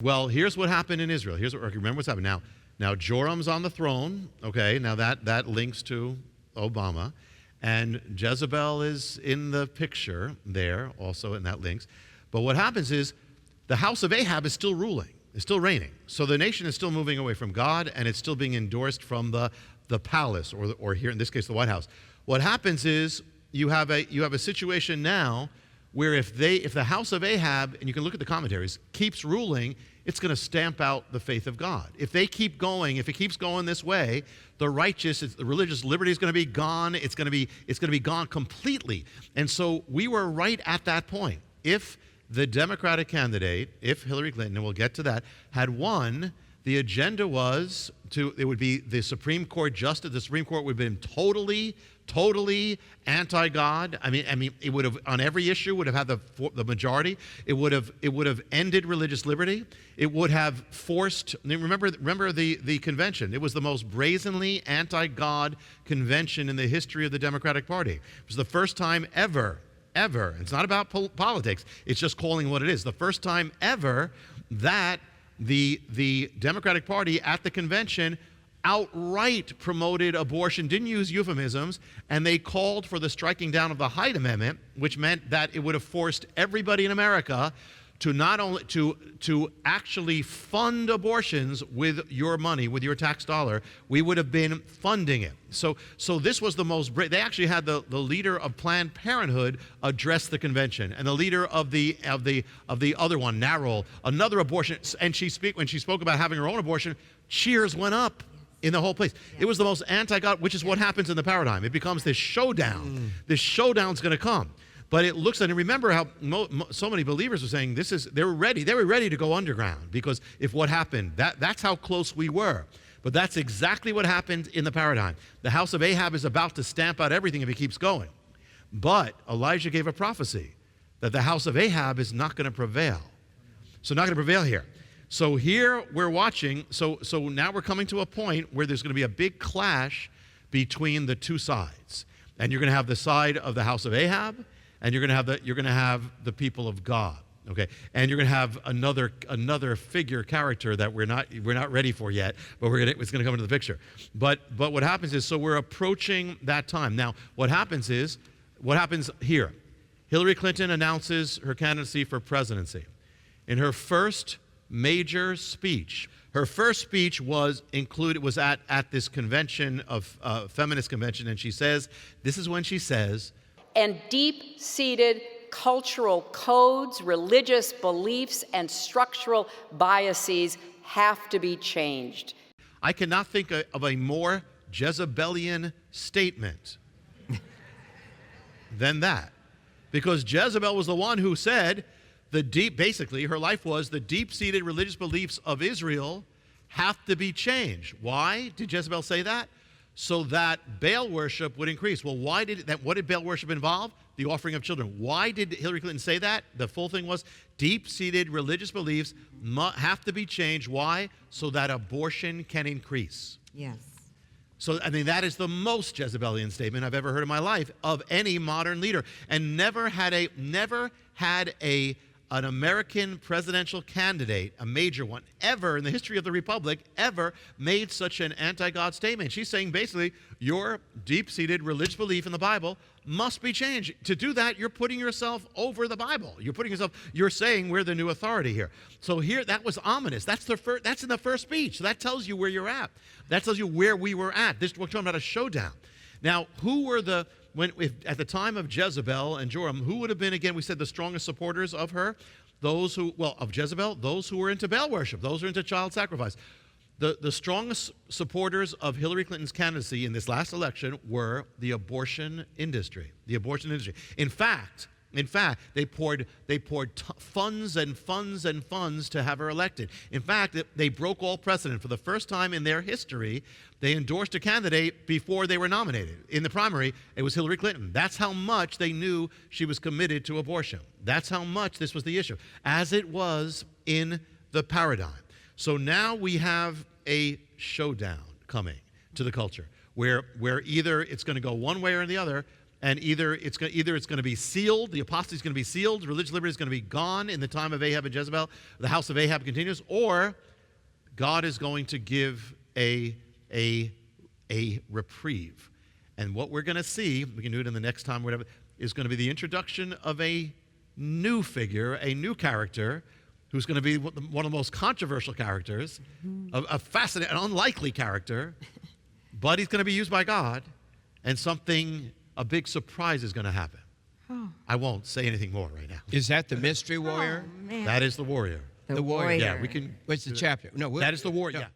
Well, here's what happened in Israel. Remember what's happened. Now Joram's on the throne, okay? Now that links to Obama. And Jezebel is in the picture there, also, and that links. But what happens is the house of Ahab is still ruling, is still reigning. So the nation is still moving away from God, and it's still being endorsed from the palace, or here in this case, the White House. What happens is you have a situation now where if the house of Ahab, and you can look at the commentaries, keeps ruling, it's going to stamp out the faith of God. If it keeps going this way, the religious liberty is going to be gone. It's going to be gone completely. And so we were right at that point. If the Democratic candidate, if Hillary Clinton, and we'll get to that, had won, the agenda was it would be the Supreme Court justice. The Supreme Court would have been totally anti-God. I mean, it would have, on every issue, would have had the majority. It would have ended religious liberty. It would have forced. Remember the convention. It was the most brazenly anti-God convention in the history of the Democratic Party. It was the first time ever. It's not about politics. It's just calling what it is. The first time ever that the Democratic Party at the convention outright promoted abortion, didn't use euphemisms, and they called for the striking down of the Hyde Amendment, which meant that it would have forced everybody in America to not only to actually fund abortions with your money, with your tax dollar. We would have been funding it. So this was the most. They actually had the leader of Planned Parenthood address the convention, and the leader of the other one, Narrow, another abortion. And when she spoke about having her own abortion, cheers went up in the whole place. Yeah. It was the most anti-God, which is what happens in the paradigm. It becomes this showdown. This showdown's going to come. But it looks like, and remember how so many believers were saying they were ready to go underground, because if what happened, that's how close we were. But that's exactly what happened in the paradigm. The house of Ahab is about to stamp out everything if it keeps going. But Elijah gave a prophecy that the house of Ahab is not going to prevail. So not going to prevail here. So here we're watching, so now we're coming to a point where there's going to be a big clash between the two sides. And you're going to have the side of the house of Ahab, and you're going to have the people of God, okay? And you're going to have another character that we're not ready for yet, but it's going to come into the picture. But what happens is, so we're approaching that time. Now, what happens here? Hillary Clinton announces her candidacy for presidency. In her first major speech, her first speech was at this convention of feminist convention, and this is when she says, and deep-seated cultural codes, religious beliefs, and structural biases have to be changed. I cannot think of a more Jezebelian statement than that. Because Jezebel was the one who said basically her life was the deep-seated religious beliefs of Israel have to be changed. Why did Jezebel say that? So that Baal worship would increase. Well, what did Baal worship involve? The offering of children. Why did Hillary Clinton say that? The full thing was deep-seated religious beliefs have to be changed. Why? So that abortion can increase. Yes. So, I mean, that is the most Jezebelian statement I've ever heard in my life of any modern leader. And never had an American presidential candidate, a major one, ever in the history of the Republic, ever made such an anti-God statement. She's saying basically, your deep-seated religious belief in the Bible must be changed. To do that, you're putting yourself over the Bible. You're saying we're the new authority here. So here, that was ominous. That's in the first speech. So that tells you where you're at. That tells you where we were at. We're talking about a showdown. Now, who were at the time of Jezebel and Joram, who would have been, again, we said the strongest supporters of her? Of Jezebel, those who were into Baal worship, those who were into child sacrifice. The strongest supporters of Hillary Clinton's candidacy in this last election were the abortion industry. In fact, they poured funds and funds and funds to have her elected. In fact, they broke all precedent. For the first time in their history, they endorsed a candidate before they were nominated. In the primary, it was Hillary Clinton. That's how much they knew she was committed to abortion. That's how much this was the issue, as it was in the paradigm. So now we have a showdown coming to the culture where either it's going to go one way or the other. And either it's going to be sealed, the apostasy is going to be sealed, religious liberty is going to be gone in the time of Ahab and Jezebel, the house of Ahab continues, or God is going to give a reprieve. And what we're going to see, we can do it in the next time, whatever, is going to be the introduction of a new figure, a new character, who's going to be one of the most controversial characters, a fascinating, an unlikely character, but he's going to be used by God, and a big surprise is going to happen. Oh. I won't say anything more right now. Is that the mystery warrior? Oh, man. That is the warrior. The warrior. Yeah, we can. What's the chapter? No, That is the warrior. No. Yeah.